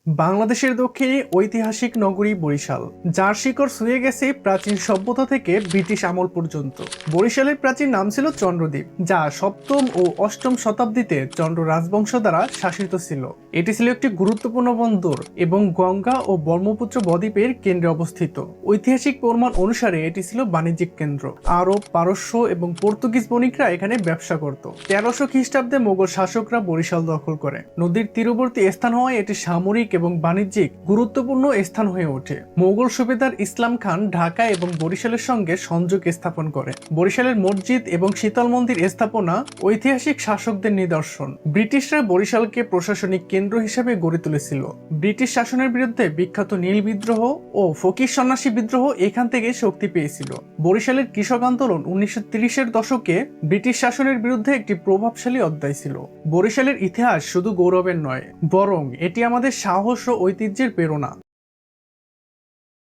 বাংলাদেশের দক্ষিণে ঐতিহাসিক নগরী বরিশাল, যার শিকড় ছুঁয়ে গেছে প্রাচীন সভ্যতা থেকে ব্রিটিশ আমল পর্যন্ত। বরিশালের প্রাচীন নাম ছিল চন্দ্রদ্বীপ, যা সপ্তম ও অষ্টম শতাব্দীতে চন্দ্র রাজবংশ দ্বারা শাসিত ছিল। এটি ছিল একটি গুরুত্বপূর্ণ বন্দর এবং গঙ্গা ও ব্রহ্মপুত্র বদ্বীপের কেন্দ্রে অবস্থিত। ঐতিহাসিক প্রমাণ অনুসারে এটি ছিল বাণিজ্যিক কেন্দ্র। আরব, পারস্য এবং পর্তুগিজ বণিকরা এখানে ব্যবসা করত। 1300 খ্রিস্টাব্দে মোগল শাসকরা বরিশাল দখল করে। নদীর তীরবর্তী স্থান হওয়ায় এটি সামরিক এবং বাণিজ্যিক গুরুত্বপূর্ণ স্থান হয়ে ওঠে। মোগল সুবেদার ইসলাম খান ঢাকা এবং বরিশালের সঙ্গে সংযোগ স্থাপন করে। বরিশালের মসজিদ এবং শীতল মন্দির স্থাপনা ঐতিহাসিক শাসকদের নিদর্শন। ব্রিটিশরা বরিশালকে প্রশাসনিক কেন্দ্র হিসেবে গড়ে তুলেছিল। ব্রিটিশ শাসনের বিরুদ্ধে বিখ্যাত নীল বিদ্রোহ ও ফকির সন্ন্যাসী বিদ্রোহ এখান থেকে শক্তি পেয়েছিল। বরিশালের কৃষক আন্দোলন 1930-এর দশকে ব্রিটিশ শাসনের বিরুদ্ধে একটি প্রভাবশালী অধ্যায় ছিল। বরিশালের ইতিহাস শুধু গৌরবের নয়, বরং এটি আমাদের সাহস ও ঐতিহ্যের প্রেরণা।